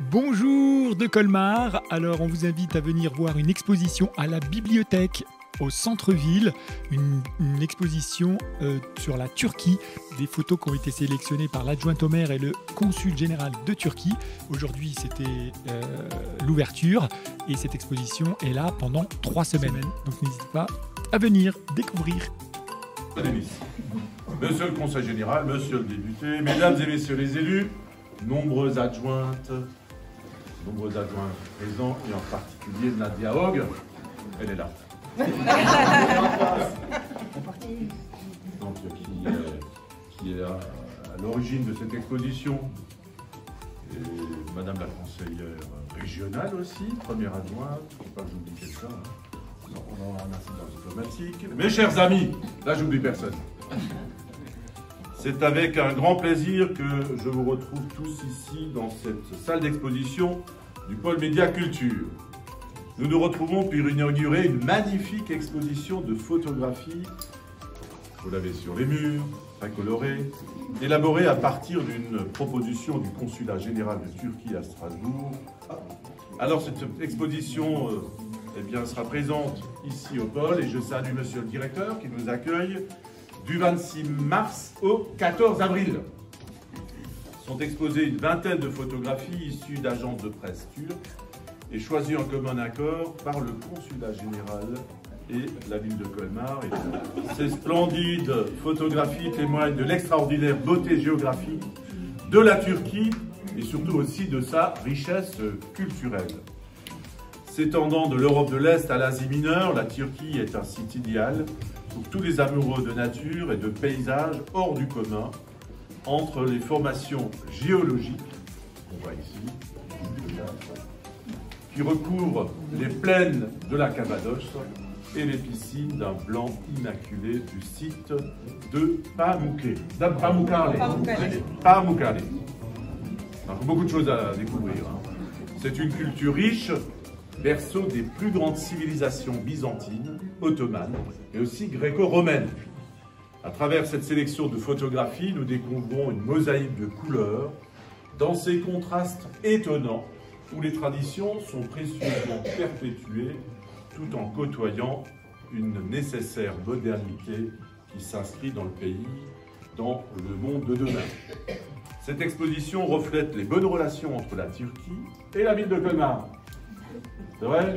Bonjour de Colmar. Alors on vous invite à venir voir une exposition à la bibliothèque au centre-ville, une exposition sur la Turquie, des photos qui ont été sélectionnées par l'adjoint au maire et le consul général de Turquie. Aujourd'hui c'était l'ouverture et cette exposition est là pendant 3 semaines. Donc n'hésitez pas à venir découvrir. Monsieur le conseil général, monsieur le député, mesdames et messieurs les élus, nombreux adjoints présents et en particulier Nadia Hogg, elle est là. Donc, qui est à l'origine de cette exposition, et madame la conseillère régionale aussi, première adjointe, il ne faut pas que j'oublie quelqu'un, on a un incident diplomatique. Mes chers amis, là j'oublie personne. C'est avec un grand plaisir que je vous retrouve tous ici dans cette salle d'exposition du pôle Média Culture. Nous nous retrouvons pour inaugurer une magnifique exposition de photographies, vous l'avez sur les murs, très colorée, élaborée à partir d'une proposition du consulat général de Turquie à Strasbourg. Alors cette exposition sera présente ici au pôle et je salue monsieur le directeur qui nous accueille du 26 mars au 14 avril. Sont exposées une vingtaine de photographies issues d'agences de presse turques et choisies en commun accord par le consulat général et la ville de Colmar. Et ces splendides photographies témoignent de l'extraordinaire beauté géographique de la Turquie et surtout aussi de sa richesse culturelle. S'étendant de l'Europe de l'Est à l'Asie mineure, la Turquie est un site idéal pour tous les amoureux de nature et de paysages hors du commun, entre les formations géologiques, qu'on voit ici, qui recouvrent les plaines de la Cappadoce et les piscines d'un blanc immaculé du site de Pamukkale. Pamukkale. Donc, beaucoup de choses à découvrir. C'est une culture riche, berceau des plus grandes civilisations byzantines, ottomanes et aussi gréco-romaines. À travers cette sélection de photographies, nous découvrons une mosaïque de couleurs, dans ces contrastes étonnants, où les traditions sont précieusement perpétuées, tout en côtoyant une nécessaire modernité qui s'inscrit dans le pays, dans le monde de demain. Cette exposition reflète les bonnes relations entre la Turquie et la ville de Colmar. C'est vrai?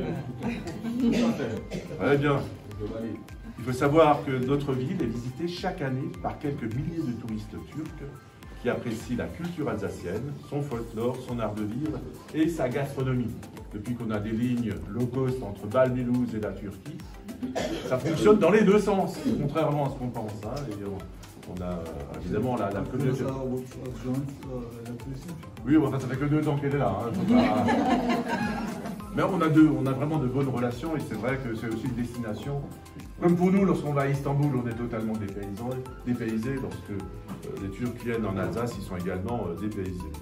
Très bien. Il faut savoir que notre ville est visitée chaque année par quelques milliers de touristes turcs qui apprécient la culture alsacienne, son folklore, son art de vivre et sa gastronomie. Depuis qu'on a des lignes low cost entre Bâle-Mulhouse et la Turquie, ça fonctionne dans les deux sens, contrairement à ce qu'on pense. Et on a évidemment la communauté. Oui, enfin, ça fait que 2 ans qu'elle est là. Mais on a vraiment de bonnes relations et c'est vrai que c'est aussi une destination. Comme pour nous, lorsqu'on va à Istanbul, on est totalement dépaysé. Lorsque les Turcs viennent en Alsace, ils sont également dépaysés.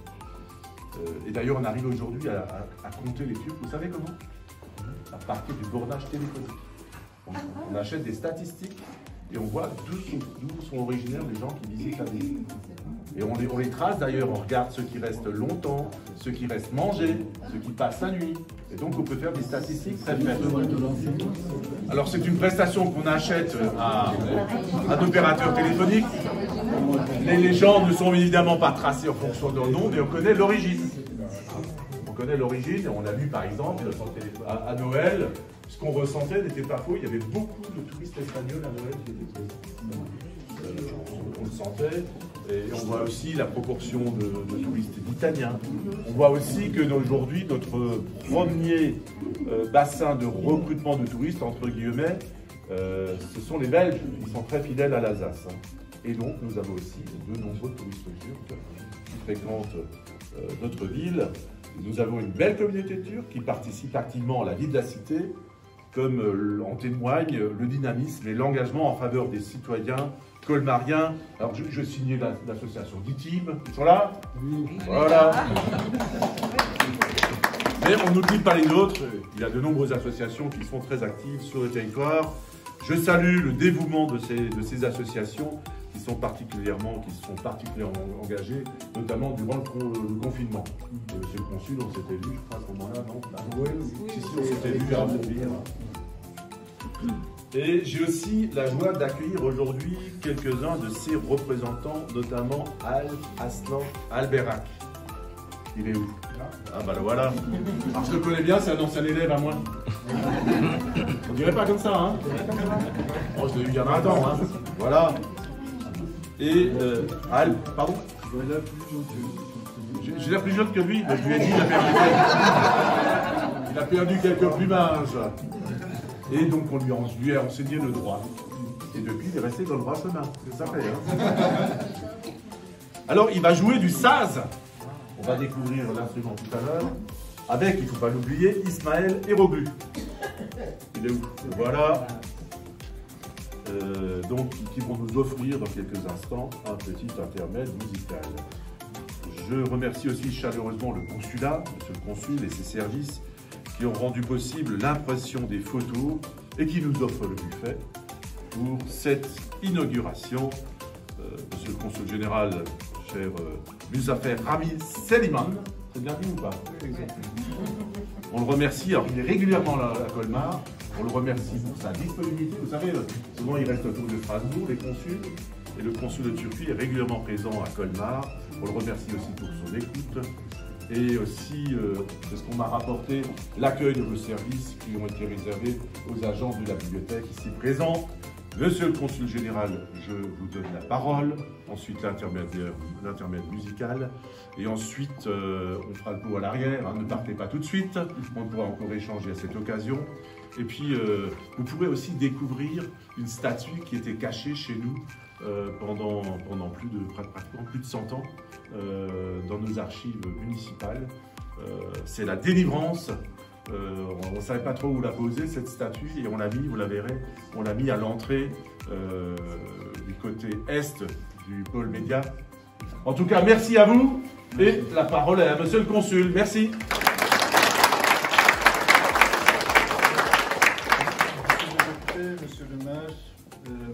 Et d'ailleurs, on arrive aujourd'hui à compter les Turcs. Vous savez comment? À partir du bornage téléphonique. On achète des statistiques et on voit d'où sont originaires les gens qui visitent la ville. Et on les trace d'ailleurs, on regarde ceux qui restent longtemps, ceux qui restent manger, ceux qui passent la nuit. Et donc on peut faire des statistiques très faibles. Alors c'est une prestation qu'on achète à un opérateur téléphonique. Les gens ne sont évidemment pas tracés en fonction de leur nom, mais on connaît l'origine. On connaît l'origine, et on a vu par exemple à Noël, ce qu'on ressentait n'était pas faux, il y avait beaucoup de touristes espagnols à Noël qui étaient présents. On le sentait. Et on voit aussi la proportion de touristes italiens. On voit aussi que aujourd'hui, notre premier bassin de recrutement de touristes, entre guillemets, ce sont les Belges. Ils sont très fidèles à l'Alsace. Et donc, nous avons aussi de nombreux touristes turcs qui fréquentent notre ville. Nous avons une belle communauté turque qui participe activement à la vie de la cité, comme en témoigne le dynamisme et l'engagement en faveur des citoyens colmariens. Alors je signais l'association d'ITIM, ils sont là? Oui. Voilà. Mais on n'oublie pas les nôtres, il y a de nombreuses associations qui sont très actives sur le territoire. Je salue le dévouement de ces associations qui se sont particulièrement engagés, notamment durant le confinement. Monsieur le consul, on s'était vu, je crois, à ce moment-là, non? Oui, si, on s'était vu à Montpellier. Et j'ai aussi la joie d'accueillir aujourd'hui quelques-uns de ses représentants, notamment Aslan Alberac. Il est où? Ah bah le voilà. Alors je le connais bien, c'est un ancien élève à moi. On dirait pas comme ça, hein? Oh, je l'ai eu il y a 20 ans, hein? Voilà. Et pardon? J'ai l'air plus jeune que lui, mais je lui ai dit il a perdu quelques plumages. Et donc on lui a enseigné le droit. Et depuis, il est resté dans le droit chemin. C'est ça, hein? Alors, il va jouer du saz. On va découvrir l'instrument tout à l'heure. Avec, il ne faut pas l'oublier, Ismaël Héroglu. Il est où? Voilà. Donc, qui vont nous offrir dans quelques instants un petit intermède musical. Je remercie aussi chaleureusement le consulat, monsieur le consul et ses services, qui ont rendu possible l'impression des photos et qui nous offrent le buffet pour cette inauguration. Monsieur le consul général, cher Muzafer Rami Seliman, c'est bien dit ou pas? On le remercie, alors il est régulièrement là à Colmar, on le remercie pour sa disponibilité. Vous savez, souvent il reste autour de Strasbourg, les consuls, et le consul de Turquie est régulièrement présent à Colmar. On le remercie aussi pour son écoute. Et aussi, c'est ce qu'on m'a rapporté, l'accueil de vos services qui ont été réservés aux agents de la bibliothèque ici présents. Monsieur le consul général, je vous donne la parole. Ensuite, l'intermède musical. Et ensuite, on fera le pot à l'arrière. Hein, ne partez pas tout de suite. On pourra encore échanger à cette occasion. Et puis, vous pourrez aussi découvrir une statue qui était cachée chez nous pendant pratiquement plus de 100 ans dans nos archives municipales. C'est la délivrance. On ne savait pas trop où la poser, cette statue, et on l'a mis, vous la verrez, on l'a mis à l'entrée du côté est du pôle média. En tout cas, merci à vous, et la parole est à monsieur le consul. Merci. Monsieur le maire,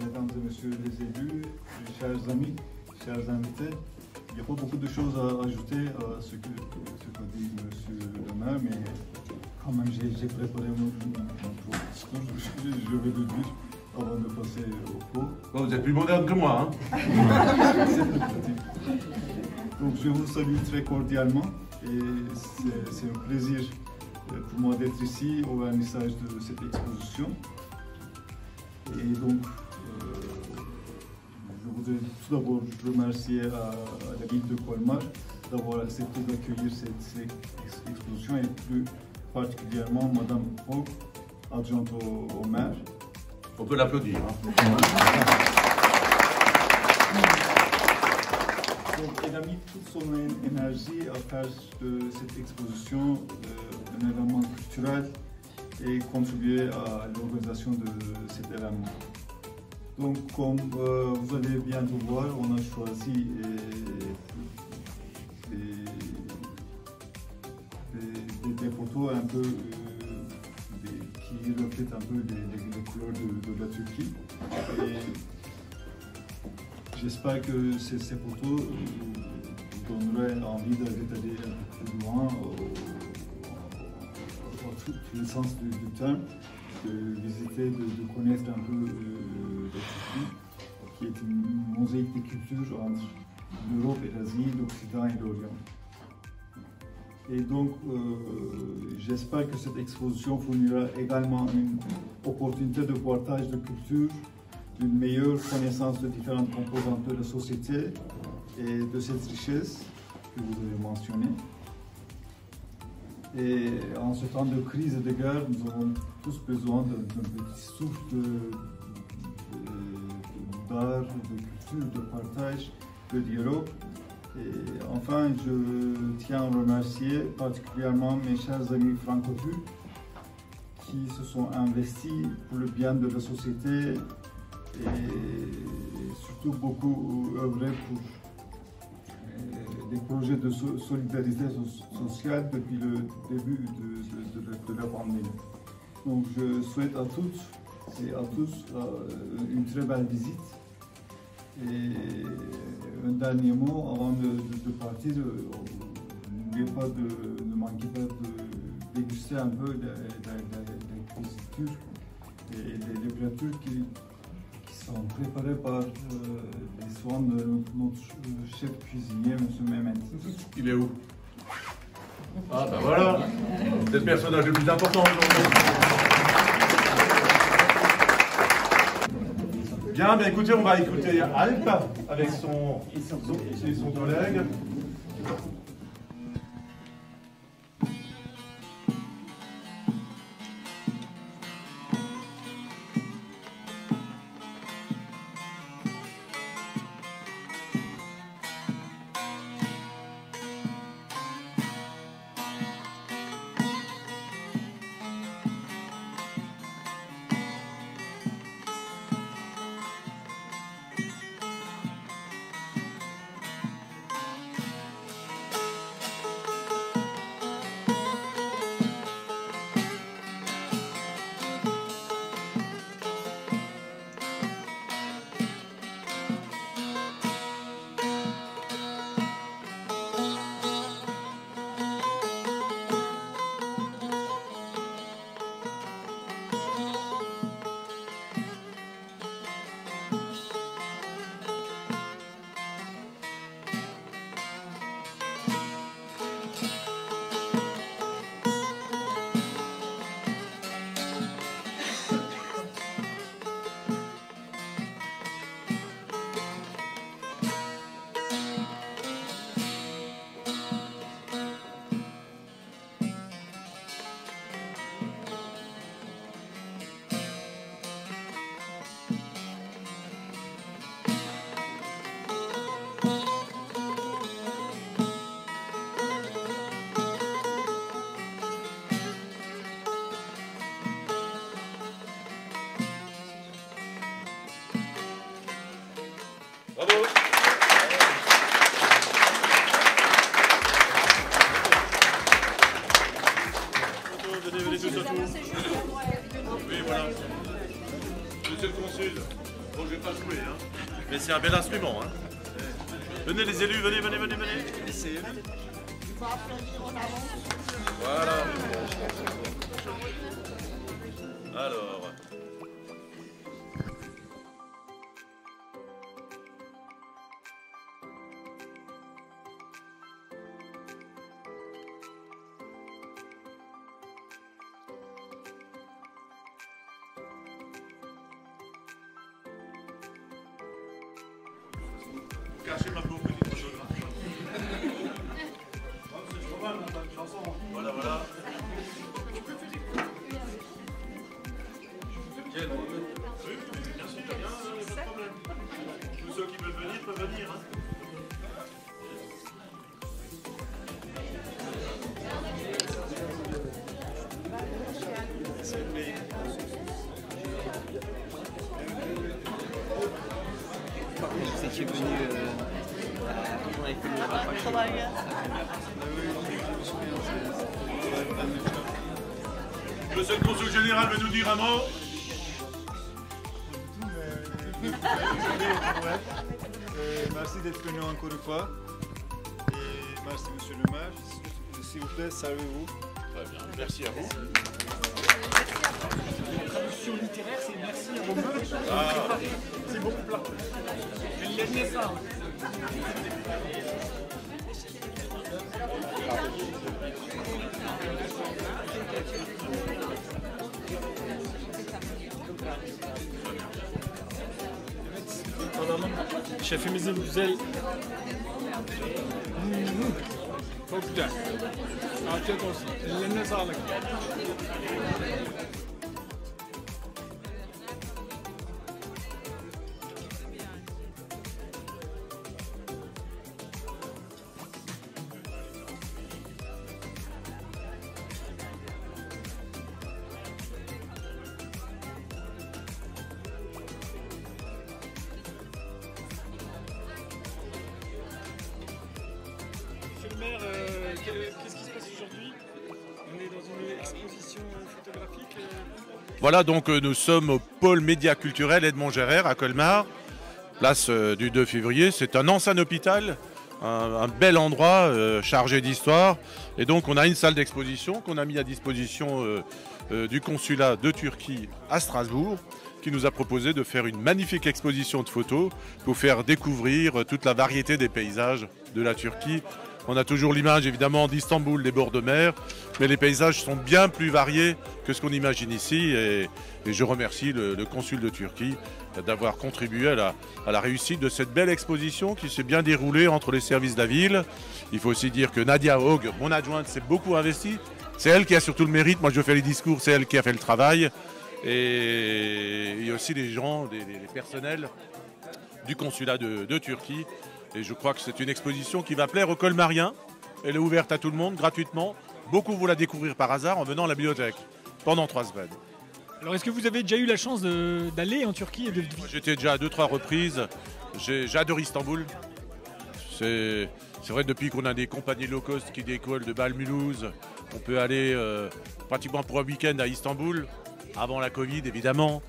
mesdames et messieurs les élus, chers amis, chers invités, il n'y a pas beaucoup de choses à ajouter à ce que dit monsieur le maire, mais quand même j'ai préparé mon discours, je vais le dire avant de passer au pot. Bon, vous êtes plus moderne que moi, hein? Donc je vous salue très cordialement et c'est un plaisir pour moi d'être ici au vernissage de cette exposition. Et donc, je voudrais tout d'abord remercier à la ville de Colmar d'avoir accepté d'accueillir cette exposition et plus particulièrement Madame Hogg, adjointe au maire. On peut l'applaudir. Hein. Donc, elle a mis toute son énergie à faire de cette exposition un événement culturel et contribuer à l'organisation de cet événement. Donc, comme vous allez bientôt voir, on a choisi des photos un peu qui reflètent un peu les couleurs de la Turquie. Et j'espère que ces photos vous donneraient envie d'aller un peu plus loin dans tout le sens du terme, de visiter, de connaître un peu la Turquie, qui est une mosaïque de cultures entre l'Europe et l'Asie, l'Occident et l'Orient. Et donc, j'espère que cette exposition fournira également une opportunité de partage de culture, d'une meilleure connaissance de différentes composantes de la société et de cette richesse que vous avez mentionnée. Et en ce temps de crise et de guerre, nous avons tous besoin d'un petit souffle d'art, de culture, de partage, de dialogue. Et enfin, je tiens à remercier particulièrement mes chers amis francophones qui se sont investis pour le bien de la société et surtout beaucoup œuvré pour des projets de solidarité sociale depuis le début de la pandémie. Donc je souhaite à toutes et à tous une très belle visite Et un dernier mot avant de partir, ne manquez pas de déguster un peu des cuisinières et des plats qui sont préparés par les soins de notre chef cuisinier, M. Mehmet. Il est où? Ah ben voilà, c'est le personnage le plus important. Bien, bien écoutez, on va écouter Alp avec son collègue. Bravo. Venez tous autour. Oui, voilà. Monsieur le consul. Bon, je vais pas jouer, hein. Mais c'est un bel instrument, hein. Venez les élus, venez. Essayez. Voilà. Alors. Cachez ma pauvre petite photographie. C'est trop mal, on a une chanson. Voilà. Bien, sûr, bien, pas de problème. Tous ceux qui veulent venir peuvent venir. Hein. Vous étiez venu quand on avait fait le repas. Monsieur le consul général veut nous dire un mot. Merci d'être venu encore une fois. Et merci monsieur le maire. S'il vous plaît, servez-vous. Très bien, merci à vous. La traduction littéraire, c'est merci à vos meufs. Ah. C'est beaucoup plat. Je l'ai ça. Şefimizin güzel çok güzel. Afiyet olsun. Ellerine sağlık. Qu'est-ce qui se passe aujourd'hui? On est dans une exposition photographique. Voilà, donc nous sommes au pôle média culturel Edmond Gérard à Colmar. place du 2 février. C'est un ancien hôpital, un bel endroit chargé d'histoire. Et donc on a une salle d'exposition qu'on a mis à disposition du consulat de Turquie à Strasbourg, qui nous a proposé de faire une magnifique exposition de photos pour faire découvrir toute la variété des paysages de la Turquie. On a toujours l'image évidemment d'Istanbul, des bords de mer, mais les paysages sont bien plus variés que ce qu'on imagine ici. Et je remercie le consul de Turquie d'avoir contribué à la réussite de cette belle exposition qui s'est bien déroulée entre les services de la ville. Il faut aussi dire que Nadia Haug, mon adjointe, s'est beaucoup investie. C'est elle qui a surtout le mérite. Moi, je fais les discours, c'est elle qui a fait le travail. Et il y a aussi les gens, les personnels du consulat de Turquie. Et je crois que c'est une exposition qui va plaire aux colmariens. Elle est ouverte à tout le monde, gratuitement. Beaucoup vont la découvrir par hasard en venant à la bibliothèque pendant 3 semaines. Alors, est-ce que vous avez déjà eu la chance d'aller en Turquie et J'étais déjà à 2-3 reprises. J'adore Istanbul. C'est vrai, depuis qu'on a des compagnies low cost qui décollent de Bâle-Mulhouse, on peut aller pratiquement pour un week-end à Istanbul, avant la Covid évidemment.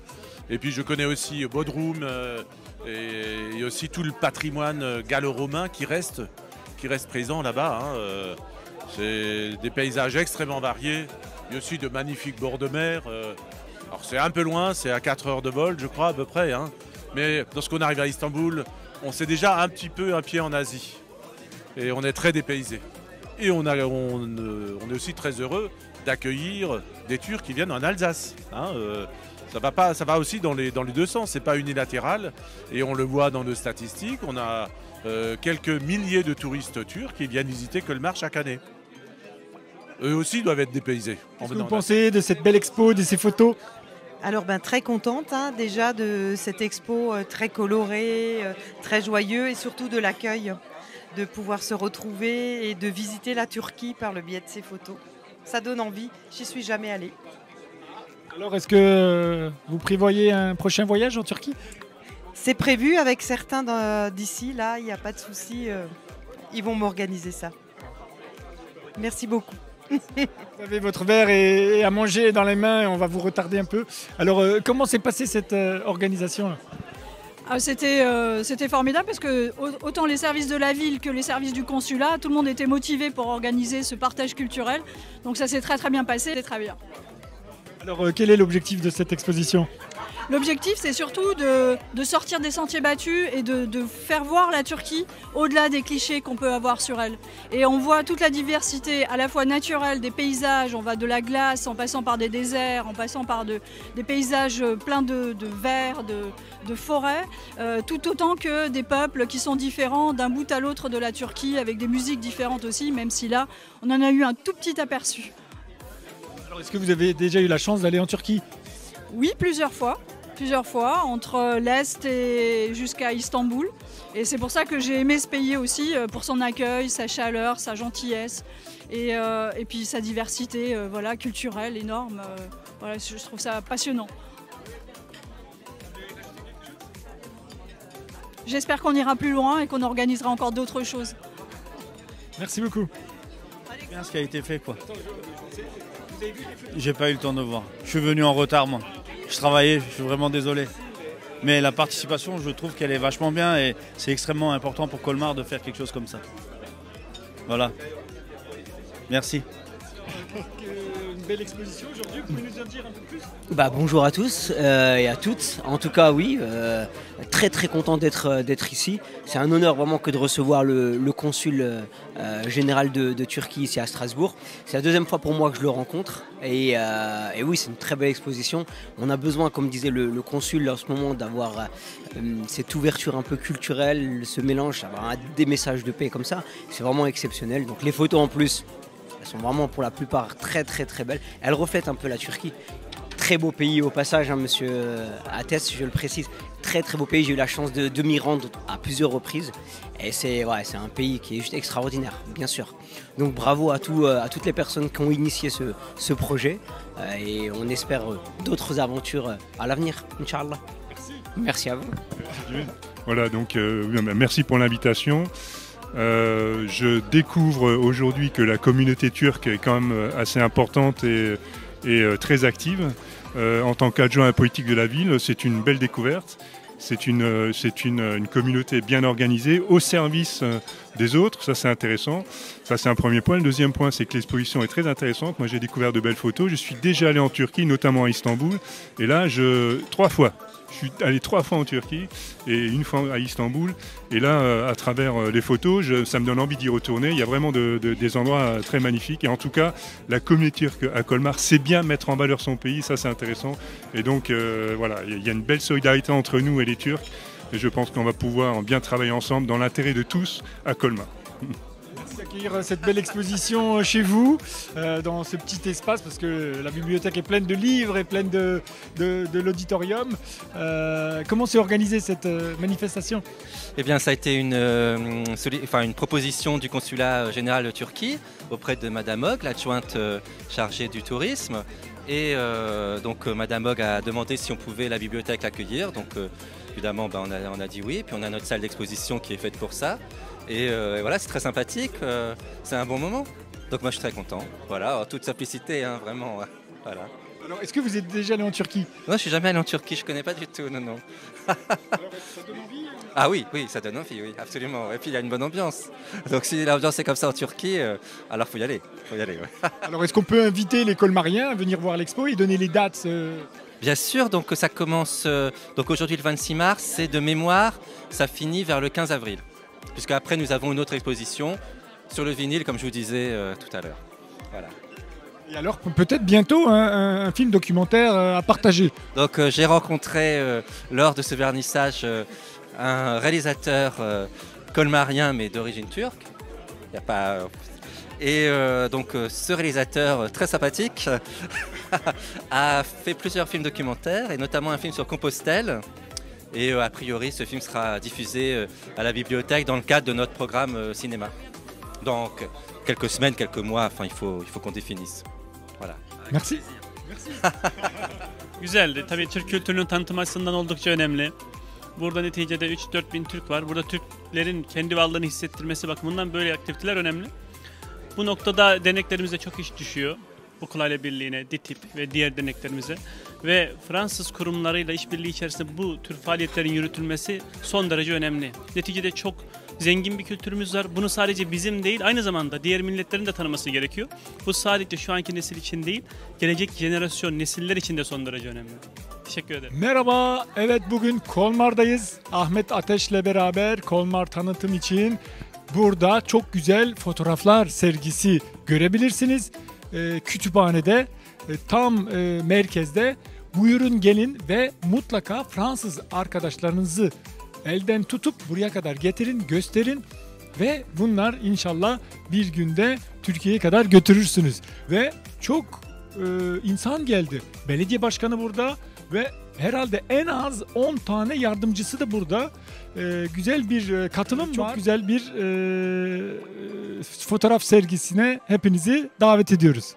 Et puis je connais aussi Bodrum et aussi tout le patrimoine gallo-romain qui reste présent là-bas. C'est des paysages extrêmement variés. Il y a aussi de magnifiques bords de mer. Alors c'est un peu loin, c'est à 4 heures de vol je crois à peu près. Mais lorsqu'on arrive à Istanbul, on sait déjà un petit peu un pied en Asie. Et on est très dépaysé. Et on est aussi très heureux d'accueillir des Turcs qui viennent en Alsace. Ça va aussi dans les deux sens, c'est pas unilatéral. Et on le voit dans nos statistiques, on a quelques milliers de touristes turcs qui viennent visiter Colmar chaque année. Eux aussi doivent être dépaysés. Qu'est-ce que vous pensez de cette belle expo, de ces photos ? Alors très contente déjà de cette expo très colorée, très joyeux et surtout de l'accueil, de pouvoir se retrouver et de visiter la Turquie par le biais de ces photos. Ça donne envie, j'y suis jamais allée. Alors est-ce que vous prévoyez un prochain voyage en Turquie ? C'est prévu avec certains d'ici, là, il n'y a pas de souci, ils vont m'organiser ça. Merci beaucoup. Vous avez votre verre et à manger dans les mains et on va vous retarder un peu. Alors comment s'est passée cette organisation ? C'était formidable parce que autant les services de la ville que les services du consulat, tout le monde était motivé pour organiser ce partage culturel. Donc ça s'est très très bien passé, c'est très bien. Alors quel est l'objectif de cette exposition ? L'objectif, c'est surtout de sortir des sentiers battus et de faire voir la Turquie au-delà des clichés qu'on peut avoir sur elle. Et on voit toute la diversité à la fois naturelle des paysages, on va de la glace en passant par des déserts, en passant par des paysages pleins de verts, de forêts, tout autant que des peuples qui sont différents d'un bout à l'autre de la Turquie, avec des musiques différentes aussi, même si là, on en a eu un tout petit aperçu. Alors est-ce que vous avez déjà eu la chance d'aller en Turquie ? Oui, plusieurs fois, entre l'Est et jusqu'à Istanbul. Et c'est pour ça que j'ai aimé ce pays aussi, pour son accueil, sa chaleur, sa gentillesse et puis sa diversité culturelle énorme. Je trouve ça passionnant. J'espère qu'on ira plus loin et qu'on organisera encore d'autres choses. Merci beaucoup. C'est bien ce qui a été fait, quoi. J'ai pas eu le temps de voir. Je suis venu en retard, moi. Je travaillais, je suis vraiment désolé. Mais la participation, je trouve qu'elle est vachement bien et c'est extrêmement important pour Colmar de faire quelque chose comme ça. Voilà. Merci. Une belle exposition aujourd'hui, vous pouvez nous en dire un peu plus ? Bonjour à tous et à toutes. En tout cas, oui, très très content d'être ici. C'est un honneur vraiment que de recevoir le consul général de Turquie ici à Strasbourg. C'est la deuxième fois pour moi que je le rencontre. Et oui, c'est une très belle exposition. On a besoin, comme disait le consul en ce moment, d'avoir cette ouverture un peu culturelle, ce mélange, d'avoir des messages de paix comme ça. C'est vraiment exceptionnel. Donc les photos en plus, elles sont vraiment pour la plupart très très très belles. Elles reflètent un peu la Turquie. Très beau pays au passage, monsieur atteste, je le précise. Très très beau pays, j'ai eu la chance de m'y rendre à plusieurs reprises. Et c'est un pays qui est juste extraordinaire, bien sûr. Donc bravo à toutes les personnes qui ont initié ce projet. Et on espère d'autres aventures à l'avenir, Inch'Allah. Merci à vous. Voilà, donc merci pour l'invitation. Je découvre aujourd'hui que la communauté turque est quand même assez importante et très active. En tant qu'adjoint à la politique de la ville, c'est une belle découverte. C'est une communauté bien organisée, au service des autres. Ça, c'est intéressant. Ça, c'est un premier point. Le deuxième point, c'est que l'exposition est très intéressante. Moi, j'ai découvert de belles photos. Je suis déjà allé en Turquie, notamment à Istanbul. Et là, 3 fois. Je suis allé 3 fois en Turquie et une fois à Istanbul. Et là, à travers les photos, ça me donne envie d'y retourner. Il y a vraiment des endroits très magnifiques. Et en tout cas, la communauté turque à Colmar sait bien mettre en valeur son pays. Ça, c'est intéressant. Et donc, voilà, il y a une belle solidarité entre nous et les Turcs. Et je pense qu'on va pouvoir bien travailler ensemble dans l'intérêt de tous à Colmar. Merci d'accueillir cette belle exposition chez vous, dans ce petit espace, parce que la bibliothèque est pleine de livres et pleine de l'auditorium. Comment s'est organisée cette manifestation? Eh bien, ça a été une proposition du consulat général de Turquie auprès de Madame Hogg, l'adjointe chargée du tourisme. Et donc Madame Hogg a demandé si on pouvait la bibliothèque l'accueillir. Donc évidemment, on a dit oui. Puis on a notre salle d'exposition qui est faite pour ça. Et voilà, c'est très sympathique, c'est un bon moment. Donc moi je suis très content, voilà, en toute simplicité, hein, vraiment. Voilà. Alors est-ce que vous êtes déjà allé en Turquie? Non, je ne suis jamais allé en Turquie, je ne connais pas du tout, non. Alors ça donne envie? Ah oui, ça donne envie, oui, absolument. Et puis il y a une bonne ambiance. Donc si l'ambiance est comme ça en Turquie, alors faut y aller. Ouais. Alors est-ce qu'on peut inviter les Colmariens à venir voir l'expo et donner les dates? Bien sûr, donc ça commence donc aujourd'hui le 26 mars, c'est de mémoire, ça finit vers le 15 avril. Puisqu'après nous avons une autre exposition sur le vinyle, comme je vous disais tout à l'heure. Voilà. Et alors peut-être bientôt un film documentaire à partager. Donc j'ai rencontré lors de ce vernissage un réalisateur colmarien mais d'origine turque. Il y a pas... Et donc ce réalisateur très sympathique a fait plusieurs films documentaires et notamment un film sur Compostelle. Et a priori, ce film sera diffusé à la bibliothèque dans le cadre de notre programme cinéma. Donc, quelques semaines, quelques mois, enfin, il faut qu'on définisse. Voilà. Merci. Güzeldi. Tabii Türk kültürünün tanıtım açısından oldukça önemli. Burada neticede 3-4 bin Türk var. Burada Türklerin kendi varlığını hissettirmesi bakımından böyle aktiviteler önemli. Bu noktada derneklerimize çok iş düşüyor. Okulayla Birliği'ne, DİTİB ve diğer derneklerimize ve Fransız kurumlarıyla işbirliği içerisinde bu tür faaliyetlerin yürütülmesi son derece önemli. Neticede çok zengin bir kültürümüz var. Bunu sadece bizim değil, aynı zamanda diğer milletlerin de tanıması gerekiyor. Bu sadece şu anki nesil için değil, gelecek jenerasyon nesiller için de son derece önemli. Teşekkür ederim. Merhaba, evet bugün Kolmar'dayız. Ahmet Ateş'le beraber Kolmar tanıtım için burada çok güzel fotoğraflar sergisi görebilirsiniz. Kütüphanede tam merkezde. Buyurun gelin ve mutlaka Fransız arkadaşlarınızı elden tutup buraya kadar getirin, gösterin ve bunlar inşallah bir günde Türkiye'ye kadar götürürsünüz. Ve çok insan geldi. Belediye başkanı burada ve herhalde en az 10 tane yardımcısı da burada. Güzel bir katılım var. Çok güzel bir fotoğraf sergisine hepinizi davet ediyoruz.